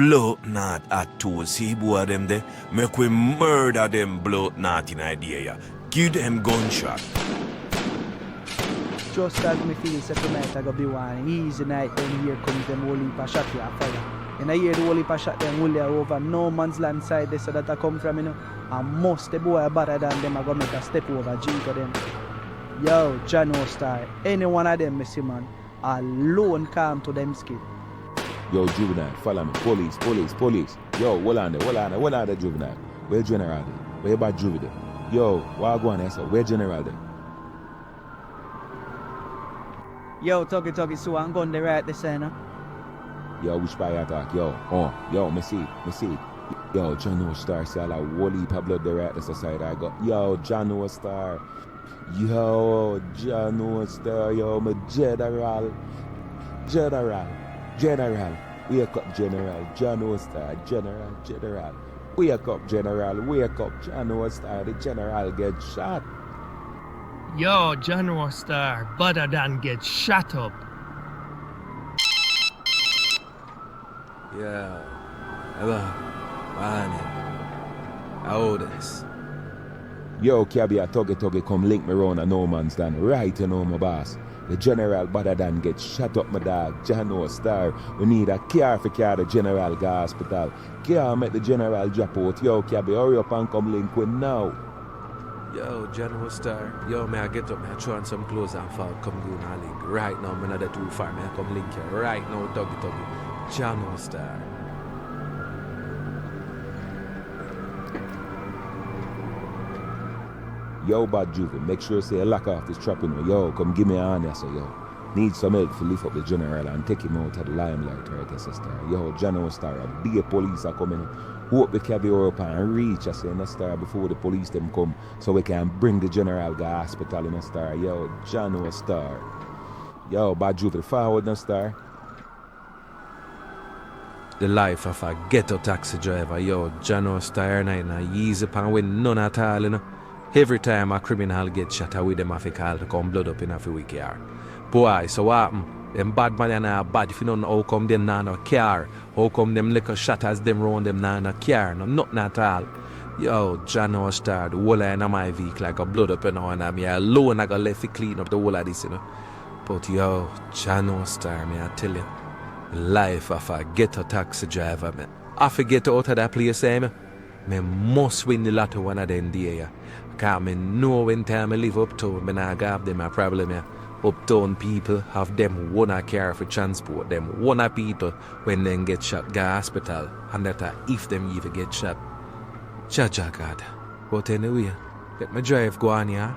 blow not at two. See boy them there? Make we murder them blow not in idea. Give them gunshot. Just as me feel second night I go be one easy night, then here comes them whole heap of shot here fire. And I hear the whole heap of shot them will over no man's land side there, so that I come from, you know. And most the boy better than them I go make a step over drink of them. Yo, Jano Star, any one of them me see man, alone calm to them skin. Yo, Juvenile, follow me. Police. Yo, hold on there, Juvenile. Where General there? Where about Juvenile? Yo, why go on there, sir? Where General there? Yo, Tuggy, so I'm going there right this end, Yo, which by attack? Yo, me see it. Yo, Jano Star, see all that whole heap of blood there right this side I got. Yo, Jano Star. Yo, Jano Star, yo, my General. Wake up, General. Jano Star, General. Wake up, Jano Star, the General get shot. Yo, General Star, BaddaDan get shot up. Yeah. Hello. Morning. How this? Yo, Cabby, a tuggy, come link me round a no man's land. Right, you know, my boss. The General BaddaDan get shot up, my dog. Jano Star. We need a car for carry the General go hospital. Car make the General drop out. Yo, Cabby, hurry up and come link with now. Yo, Jano Star. Yo, may I get up, may I throw on some clothes and fall, come go and link. Right now, I'm not too far, may I come link here. Right now, tuggy. Jano Star. Yo, bad Juvie, make sure you say lock off this trap, you know. Yo, come give me a hand here, so yo. Need some help to lift up the General and take him out of the limelight, right, yes, Star. Yo, Jano Star, a big police are coming. Hope the cabby up and reach, I say, in a Star, before the police them come, so we can bring the General to hospital in a Star. Yo, Jano Star. Yo, bad Juvie, forward in a Star. The life of a ghetto taxi driver, yo, Jano Star, and easy pan win none at all, you know. Every time a criminal get shot with them have to call to come blood up in a week car. Boy, so what happen? Them bad man are bad if you don't know how come them not no car. How come them little shatters them round them not no car. No, nothing at all. Yo, Jano Star, the whole of my vehicle like a blood up and on and me alone I got left to clean up the whole of this, you know. But yo, Jano Star, me I tell you, the life of a ghetto taxi driver, man. I forget out of that place, me must win the lotto one of them day. Because I know when time I live uptown, I not have them a problem here. Uptown people have them one car for transport, them one people when they get shot go hospital, and that if them even get shot. Cha God. But anyway, let me drive go on here.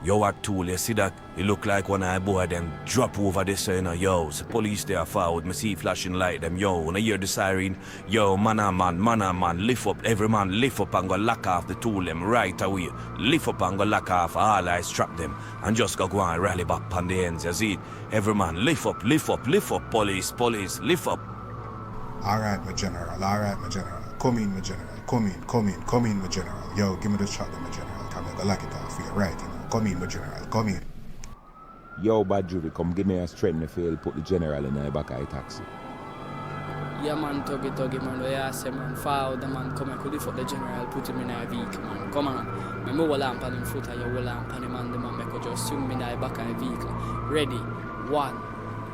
Yo, what tool, you see that? It look like one of the boy them drop over this, you know, yo, the police there forward, me see flashing light them, yo, when I hear the siren, yo, man, lift up, every man lift up and go lock off the tool them right away, lift up and go lock off all I strap them, and just go and rally back on the ends, you see it? Every man lift up, police, lift up. Alright, my general, come in, my general, come in, my general, yo, give me the shot, my general, come here, go lock it off here, right, you know. Come in, my general, come in. Yo, bad Juvie, come give me a straight in the field, put the General in the back of the taxi. Yeah, man, tuggy, man, what you say, man, forward the man, come and could lift up the General, put him in a vehicle, man, come on. My move a lamp on him foot, and you will lamp on him, and the man, make just swing me in the back of the vehicle. Ready, 1,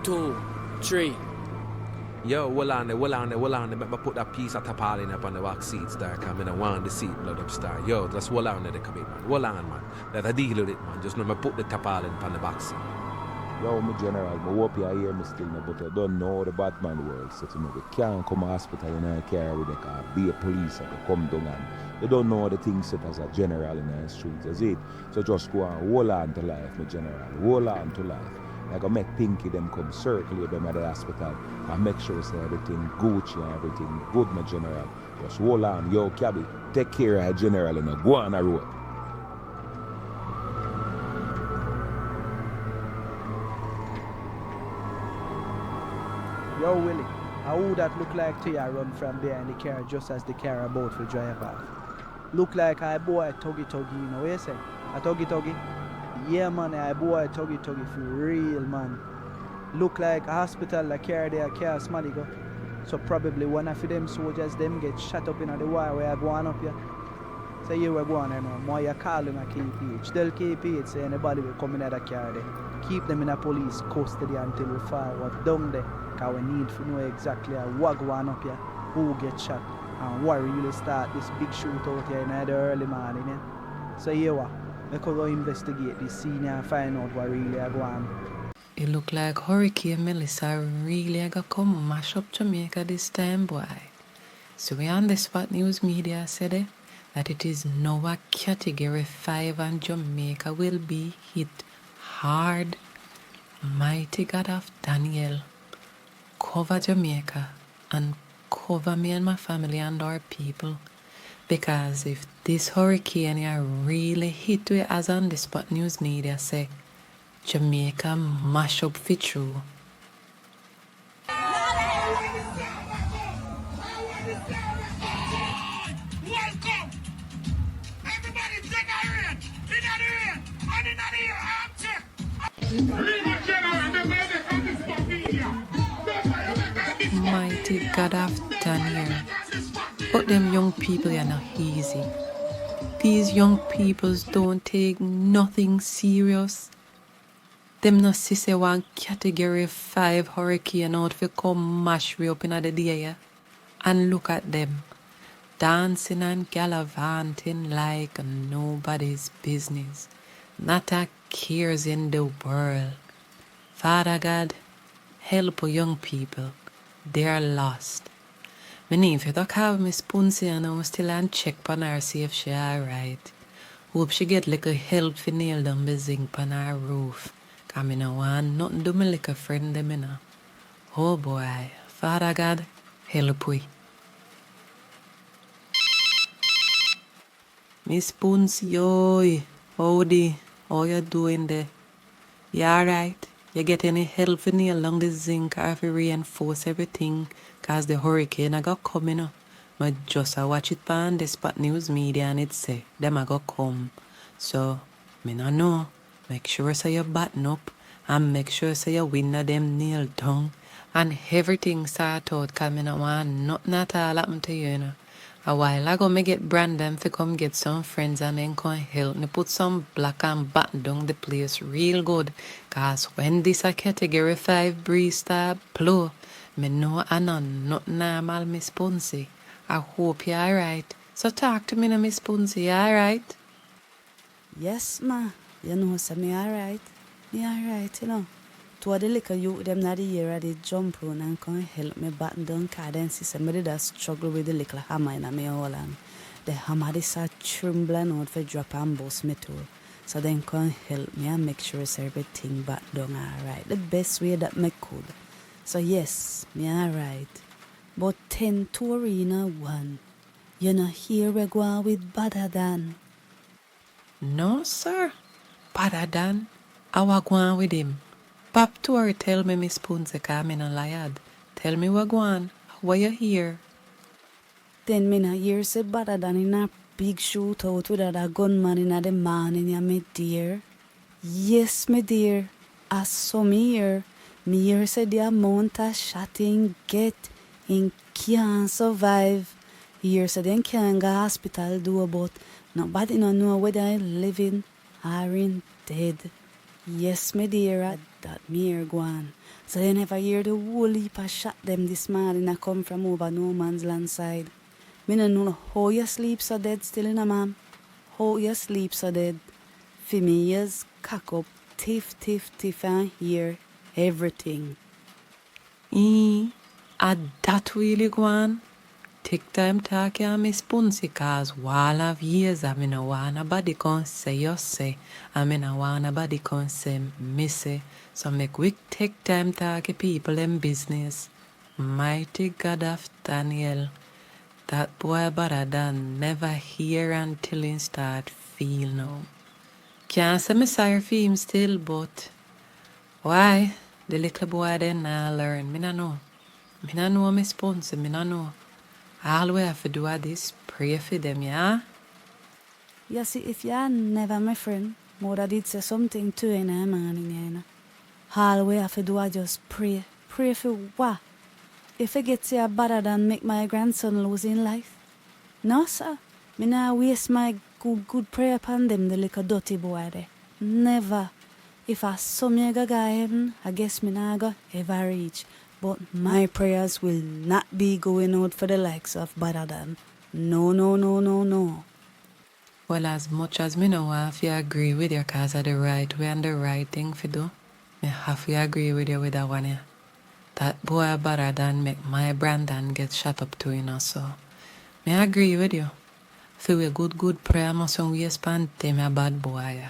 2, 3. Yo, hold on there, make me put that piece of tarpaulin up on the back seats there, because I don't want the seat blood up star. Yo, just hold on there, come in, man. Hold on, man. Let I deal with it, man. Just know me put the tarpaulin on the back seat. Yo, my general, I hope you hear me still, but I don't know the bad man world. So, we can't come to hospital in a car with a car, be a police to come down and they don't know the things that as a general in the street, is it? So just go and hold on to life, my general. Hold on to life. I go make Pinky them come circle them at the hospital and make sure say everything Gucci and everything good, my general. Just hold on, yo, cabby, take care of the general and go on the road. Yo, Willie, how would that look like to you run from behind the car just as the car about to drive off? Look like I boy tuggy, you know what you say? A tuggy? Yeah, man, I boy tuggy for real, man. Look like a hospital that carry their car smelly go. So probably one of them soldiers them get shot up in the war where I go on up here. So you were going there now. More you call them a KPH. Tell KPH say anybody will come in the car there. Keep them in a police custody until we forward down there. Because we need to know exactly what go on up here, who get shot, and what really start this big shootout here in the early morning. Yeah? So here what? We could go investigate this scene and find out what really go on. It look like Hurricane Melissa really gonna come mash up Jamaica this time, boy. So we on the spot news media said it, that it is now a category 5 and Jamaica will be hit hard. Mighty God of Daniel, cover Jamaica and cover me and my family and our people. Because if this hurricane here really hit we as on the spot news media say, Jamaica mash up for true. Mighty God of Daniel. But them young people are not easy. These young peoples don't take nothing serious. Them not see say one category 5 hurricane out fi come mash we up in the day, yeah? And look at them, dancing and gallivanting like nobody's business. Not a cares in the world. Father God, help young people. They are lost. Me need to talk have Miss Punsi and I still and check on her see if she alright. Hope she get little help for nail down the zinc on her roof. Cause me no want nothing do me like a friend them, you know. Oh boy, Father God, help we. Miss Punsi, oi, howdy, how you doing there? You alright? You get any help for nail along the zinc or if you reinforce everything? Cause the hurricane I got coming up. I just watch it on the spot news media and it say them I got come. So me no know. Make sure so you button up and make sure so you win them nail down and everything sort out cause me no want nothing at all happen to you, you know. A while ago me get Brandon to come get some friends and then come help me put some black and button down the place real good. Cause when this a category 5 breeze start blow, me know I know not normal, Miss Punsi. I hope you're alright. So talk to me now, Miss Punsi, you alright? Yes, ma. You know, so me alright. Me alright, you know. Two of the little youth them na the year they jump on and come help me batten down cadence. Say me did a struggle with the little hammer in me hole and the hammer this a trembling out for drop and bust me too. So then come help me and make sure so everything back down alright. The best way that me could. So yes, me alright. But 10 to arena 1. You know here we go on with BaddaDan. No, sir. BaddaDan, I was going with him. Pop Tory tell me Miss Punse cause me no liad. Tell me what go on. Why you here? Then me na hear say BaddaDan in a big shootout with a gunman in the morning, ya me dear. Yes, me dear. I saw me here. Me hear say the amount of shotting get in can't survive. Hear say them can't go hospital do but nobody no know whether I living or in dead. Yes, me dear, that me here go on. So they never hear the whole heap of shot them this morning I come from over no man's land side. Me no know how you sleep so dead still in a ma'am. How you sleep so dead. For me ears cock up, tiff and hear everything. A that really go on? Take time talk ya Miss Punsi cause while of years I no want nobody can say you say. I no want nobody can say me say. So make quick take time talk to people in business. Mighty God of Daniel. That boy BaddaDan never hear until he start feel now. Can't say me sorry for him still but why? The little boy then now learn. Me no know. Me no know Miss Punsi, me no know. All we have to do is this, pray for them, yeah? You see, if you're never my friend, mother did say something to you in the morning, you know. All we have to do is just pray. Pray for what? If it gets here better than make my grandson lose in life? No, sir. Me nah waste my good prayer upon them, the little dirty boy there. Never. If I saw me go heaven, I guess me nah go ever reach. But my prayers will not be going out for the likes of BaddaDan. No, no, no, no, no. Well, as much as me know I have to agree with you cause of the right way and the right thing to do, me have to agree with you with that one here. That boy BaddaDan make my Brandon get shut up too, so me agree with you. For we good prayer mustn't waste pan them a bad boy. Yeah.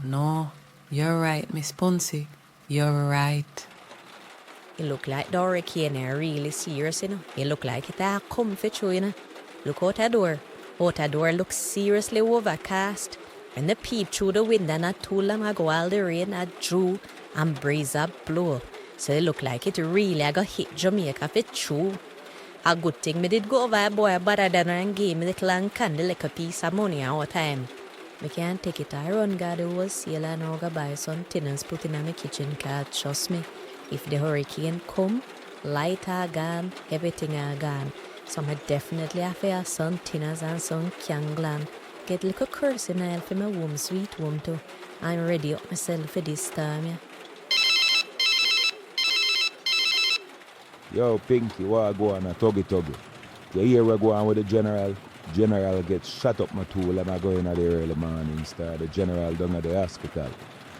No, you're right, Miss Poncy. You're right. It look like the hurricane are really serious, It look like it a come for you, Look out a door. Out a door looks seriously overcast. When the peep through the window not too long ago, all the rain a drew and breeze a blow. So it look like it really a go hit Jamaica for true. A good thing me did go over a boy BaddaDan and give me little and candy like a piece of money all time. Me can't take it. I run got the whole sale and I go buy some tinners put in my kitchen card. Trust me, if the hurricane come, light are gone, everything are gone. So I definitely have to have some tinners and some candle. Get little cursing oil for my womb, sweet womb too. I'm ready up myself for this time, yeah. Yo, Pinky, what go on a tuggy? You hear we go on with the general? General gets shut up my tool and I go in at the early morning start. The general down at the hospital.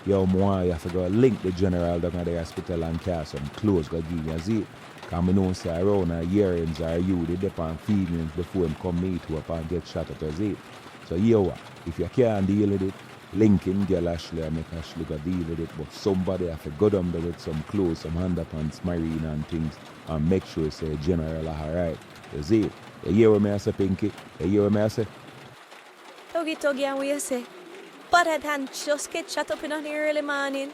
Yo, moi, you have to go link the general down at the hospital and cast some clothes go give you a zip. Because I know say around a yearings or you, they depend feelings before him come meet you up and get shot up a zip. So you what, if you can't deal with it, link him, girl Ashley and make Ashley go deal with it. But somebody have to go down there with some clothes, some underpants, marine and things and make sure say general are alright. You see it? You hear what I say, Pinky? You hear what I say? Tuggy, and what you say? BaddaDan just get shut up in the early morning.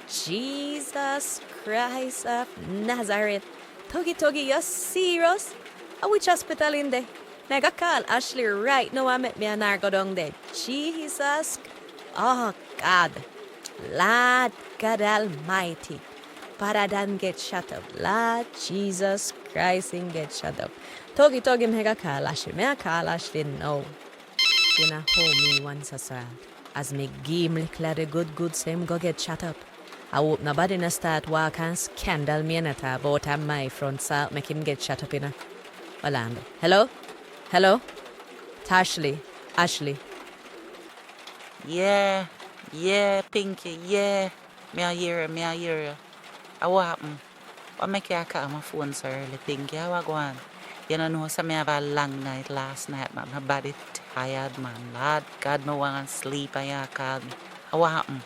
Jesus Christ of Nazareth. Tuggy, you serious? Which hospital in there? I got call Ashley right now and make me and her go down there. Jesus. Oh, God. Lord God Almighty. BaddaDan get shut up. Lord Jesus Christ, him get shut up. Tuggy, me got call Ashley. Me a call Ashley now. You know how me once a sir. As me game little the good say him go get shut up. I hope nobody no start walk and scandal me and about my front salt make him get shut up in a Orlando. Hello? Ashley. Yeah, Pinky, yeah. Me a hear you. What happen? What make you call my phone so early, Pinky? How go on? You know, so me have a long night last night, man. My body tired, man. Lord God, me want to sleep and you call me. What happened?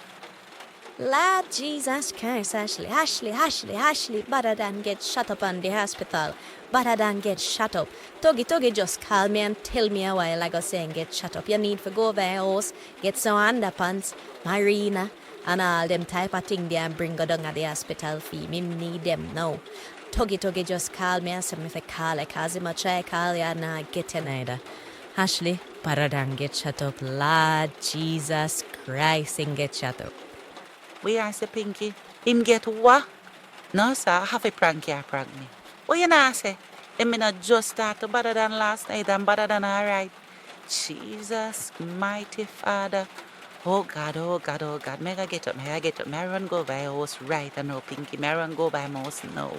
Lord Jesus Christ, Ashley. BaddaDan get shut up in the hospital. BaddaDan get shut up. Tuggy just call me and tell me a while ago saying get shut up. You need to go over your house, get some underpants, marina, and all them type of thing there and bring go down at the hospital fee. Me need them now. Tuggy just call me and say me to call it cause him a try call you and I get you neither. Ashley, BaddaDan get shut up. Lord Jesus Christ, him get shut up. We are say Pinky. Him get what? No, sir, I have a prank me. What you not say? Him not just start to BaddaDan last night and BaddaDan alright. Jesus, mighty Father. Oh God. May I get up? May I run go by house right and no Pinky. May I run go by house now.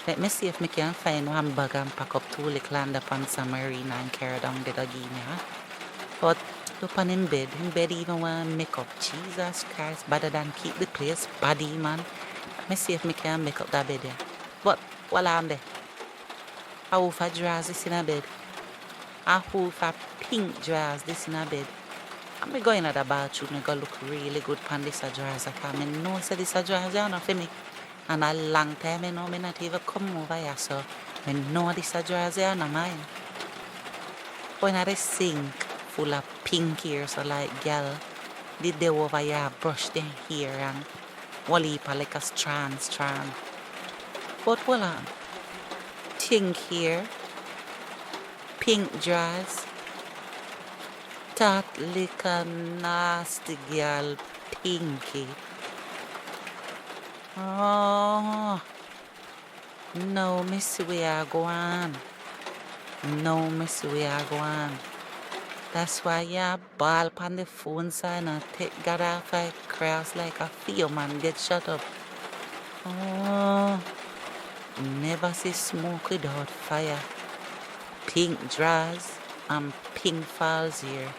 Let me see if I can find one bag and pack up 2 little underpants and marina and carry down the doggy, huh? But look on him bed even want make up. Jesus Christ, BaddaDan keep the place body, man. Let me see if I can make up that bed there. But while I'm there, I will for drawers this in a bed. I will for pink drawers this in a bed. I'm going to the bathroom and go look really good on this drawers. I can't know say this drawers are not for me. And a long time I know me not even come over here, so I know this drawers are not mine. When I sink full of pink hair, so like girl, did they over here brush their hair and wall heap like a strand. But hold on. Pink hair, pink dress, that little nasty girl Pinky. Oh, no, Missy, we are going. No, Missy, we are going. That's why you ball on the phone sign and take God off I cross like a fear man get shut up. Oh, never see smoke without fire. Pink draws and pink falls here.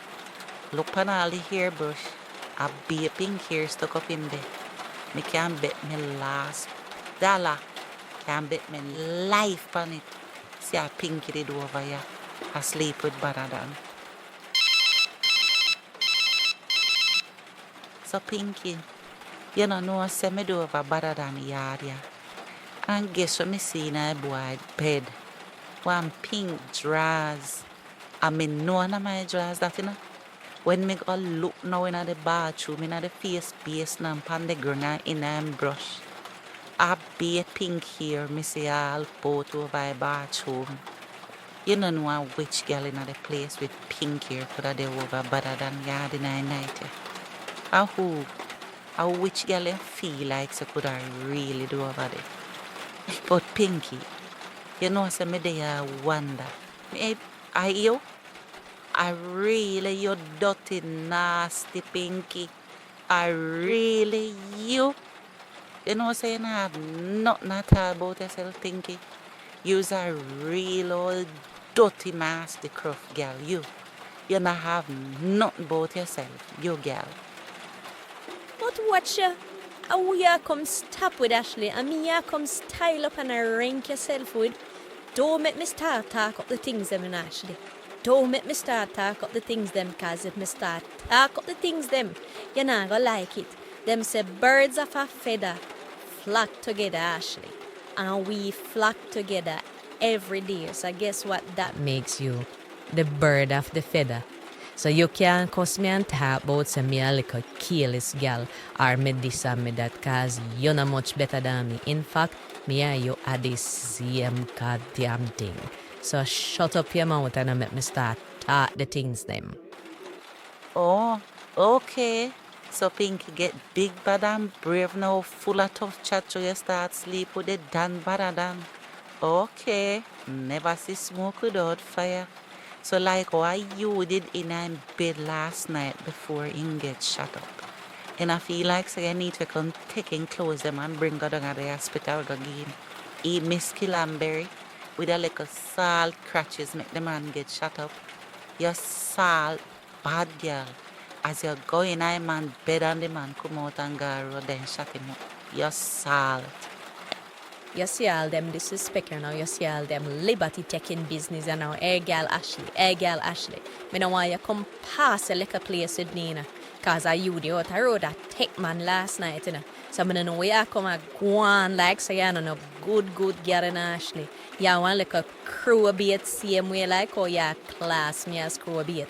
Look on all the hairbrush. A be pink hair stuck up in there. Me can bet me last dollar. Can bet me life on it. See a pinky did over here. Asleep with BaddaDan. So Pinky, you know say me do over BaddaDan yard ya. And guess what me see in a boy bed? One pink drawers. I mean no one of my drawers that you know. When me go look now in the bathroom, in the face base now pan the ground in and brush. I be pink here, me see all both over the bathroom. You don't know which girl in the place with pink hair could have they over BaddaDan yard in the night. And who? And which girl you feel like so could I really do over there? But Pinky, you know say me there wonder. I really you dirty nasty Pinky. I really you. You know say you don't have nothing at all about yourself, Pinky. You's a real old dirty nasty cruff girl, you. You don't have nothing about yourself, you girl. But watch ya. How you come stop with Ashley and me you come style up and rank yourself with. Don't make me start talk up the things them in Ashley. Don't make me start talk up the things them cause if me start talk up the things them, you're not gonna like it. Them say birds of a feather flock together, Ashley. And we flock together every day. So guess what that makes you? The bird of the feather. So you can't cuss me and talk about say me a little careless gal or me this and me that cause you're not much better than me. In fact, me and you are the same goddamn thing. So shut up your mouth and make me start talk the things them. Oh, okay. So Pinky get big bad and brave now, full of tough chat so you start sleep with the Dan BaddaDan. Okay, never see smoke without fire. So like what you did in bed last night before him get shut up. And I feel like so you need to come take him clothes them and bring her down to the hospital again. Eat Miss Killamberry with a little salt crutches make the man get shut up. You salt bad girl. As you go in a man bed and the man come out and go then shut him up. You salt. You see all them disrespect now, you see all them liberty taking business and now, hey girl Ashley. Me no want you come pass a little place with me, you know, cause I you the out the road that take man last night, you know. So me no know where you come and go on like so you no good girl in Ashley. You want like a crew bait same way like how you class me as crew bait.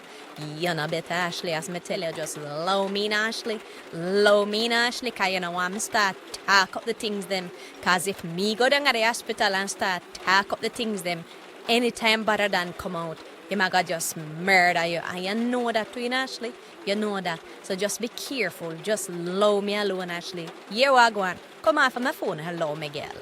You know better Ashley, as me tell you, just low me in Ashley, cause you know want me start talk up the things them, cause if me go down at the hospital and start talk up the things them, anytime BaddaDan come out, you might go just murder you, and you know that too in Ashley, you know that, so just be careful, just low me alone Ashley. You are going, come off of my phone, hello me girl.